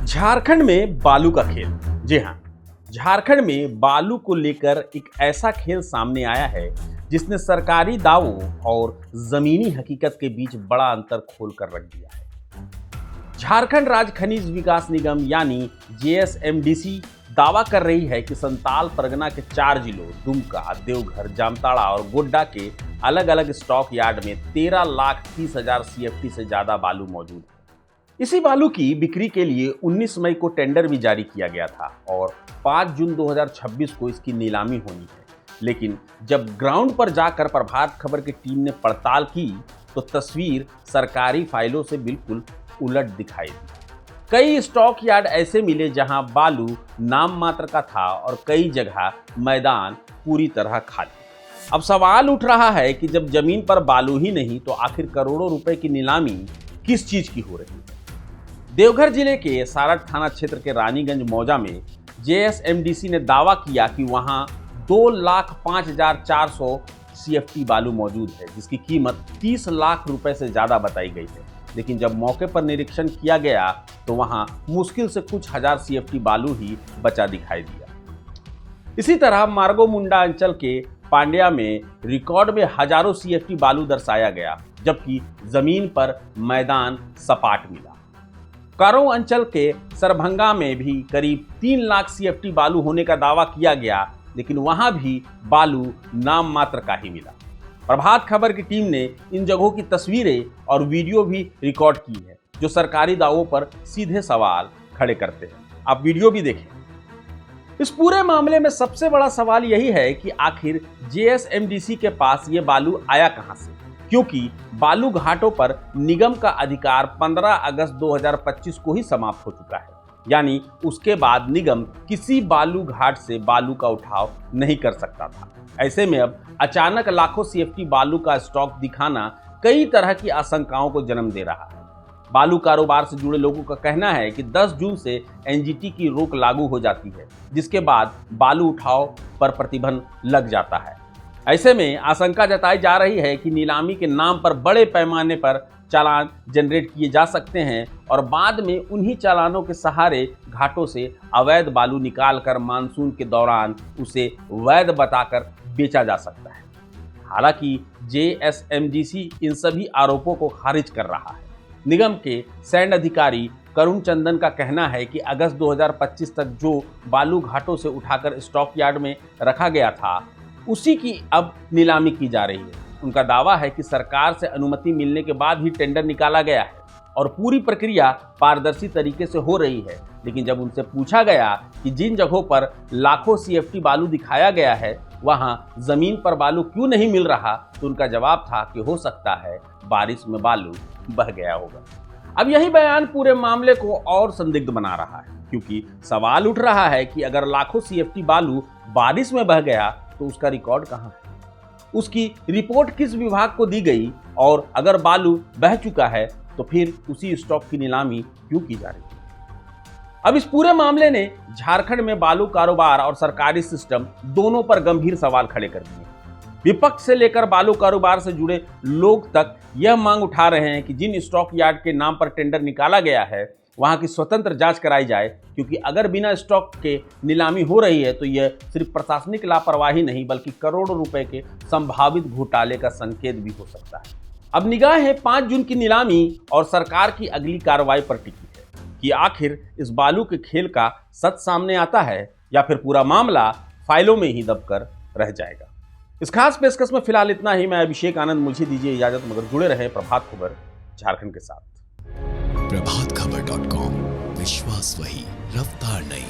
झारखंड में बालू का खेल। जी हाँ, झारखंड में बालू को लेकर एक ऐसा खेल सामने आया है जिसने सरकारी दावों और जमीनी हकीकत के बीच बड़ा अंतर खोल कर रख दिया है। झारखंड राज्य खनिज विकास निगम यानी जेएसएमडीसी दावा कर रही है कि संताल परगना के 4 जिलों दुमका, देवघर, जामताड़ा और गोड्डा के अलग अलग स्टॉक यार्ड में 13,30,000 सीएफटी से ज्यादा बालू मौजूद है। इसी बालू की बिक्री के लिए 19 मई को टेंडर भी जारी किया गया था और 5 जून 2026 को इसकी नीलामी होनी है। लेकिन जब ग्राउंड पर जाकर प्रभात खबर की टीम ने पड़ताल की तो तस्वीर सरकारी फाइलों से बिल्कुल उलट दिखाई दी। कई स्टॉक यार्ड ऐसे मिले जहां बालू नाम मात्र का था और कई जगह मैदान पूरी तरह खाली। अब सवाल उठ रहा है कि जब जमीन पर बालू ही नहीं तो आखिर करोड़ों रुपए की नीलामी किस चीज की हो रही है। देवघर जिले के सारठ थाना क्षेत्र के रानीगंज मौजा में जेएसएमडीसी ने दावा किया कि वहां 2,05,400 सीएफटी बालू मौजूद है, जिसकी कीमत 30 लाख रुपए से ज्यादा बताई गई है। लेकिन जब मौके पर निरीक्षण किया गया तो वहां मुश्किल से कुछ हजार सीएफटी बालू ही बचा दिखाई दिया। इसी तरह मार्गो मुंडा अंचल के पांड्या में रिकॉर्ड में हजारों सीएफटी बालू दर्शाया गया, जबकि जमीन पर मैदान सपाट मिला। कारो अंचल के सरभंगा में भी करीब 3 लाख सीएफटी बालू होने का दावा किया गया, लेकिन वहां भी बालू नाम मात्र का ही मिला। प्रभात खबर की टीम ने इन जगहों की तस्वीरें और वीडियो भी रिकॉर्ड की है, जो सरकारी दावों पर सीधे सवाल खड़े करते हैं। आप वीडियो भी देखें। इस पूरे मामले में सबसे बड़ा सवाल यही है कि आखिर जेएसएमडीसी के पास ये बालू आया कहां से, क्योंकि बालू घाटों पर निगम का अधिकार 15 अगस्त 2025 को ही समाप्त हो चुका है। यानी उसके बाद निगम किसी बालू घाट से बालू का उठाव नहीं कर सकता था। ऐसे में अब अचानक लाखों सीएफटी बालू का स्टॉक दिखाना कई तरह की आशंकाओं को जन्म दे रहा है। बालू कारोबार से जुड़े लोगों का कहना है कि 10 जून से एनजीटी की रोक लागू हो जाती है, जिसके बाद बालू उठाव पर प्रतिबंध लग जाता है। ऐसे में आशंका जताई जा रही है कि नीलामी के नाम पर बड़े पैमाने पर चालान जनरेट किए जा सकते हैं और बाद में उन्हीं चालानों के सहारे घाटों से अवैध बालू निकालकर मानसून के दौरान उसे वैध बताकर बेचा जा सकता है। हालांकि जेएसएमडीसी इन सभी आरोपों को खारिज कर रहा है। निगम के सैन्य अधिकारी करुण चंदन का कहना है कि अगस्त 2025 तक जो बालू घाटों से उठाकर स्टॉक यार्ड में रखा गया था उसी की अब नीलामी की जा रही है। उनका दावा है कि सरकार से अनुमति मिलने के बाद ही टेंडर निकाला गया है और पूरी प्रक्रिया पारदर्शी तरीके से हो रही है। लेकिन जब उनसे पूछा गया कि जिन जगहों पर लाखों सीएफटी बालू दिखाया गया है वहां जमीन पर बालू क्यों नहीं मिल रहा, तो उनका जवाब था कि हो सकता है बारिश में बालू बह गया होगा। अब यही बयान पूरे मामले को और संदिग्ध बना रहा है, क्योंकि सवाल उठ रहा है कि अगर लाखों सीएफटी बालू बारिश में बह गया तो उसका रिकॉर्ड कहां है, उसकी रिपोर्ट किस विभाग को दी गई, और अगर बालू बह चुका है तो फिर उसी स्टॉक की नीलामी क्यों की जा रही है। अब इस पूरे मामले ने झारखंड में बालू कारोबार और सरकारी सिस्टम दोनों पर गंभीर सवाल खड़े कर दिए। विपक्ष से लेकर बालू कारोबार से जुड़े लोग तक यह मांग उठा रहे हैं कि जिन स्टॉक यार्ड के नाम पर टेंडर निकाला गया है वहां की स्वतंत्र जांच कराई जाए, क्योंकि अगर बिना स्टॉक के नीलामी हो रही है तो यह सिर्फ प्रशासनिक लापरवाही नहीं बल्कि करोड़ों रुपए के संभावित घोटाले का संकेत भी हो सकता है। अब निगाह है 5 जून की नीलामी और सरकार की अगली कार्रवाई पर टिकी है कि आखिर इस बालू के खेल का सच सामने आता है या फिर पूरा मामला फाइलों में ही दबकर रह जाएगा। इस खास पेशकश में फिलहाल इतना ही। मैं अभिषेक आनंद, मुझे दीजिए इजाजत, मगर जुड़े रहे प्रभात खबर झारखंड के साथ। प्रभातखबर.com, विश्वास वही, रफ्तार नहीं।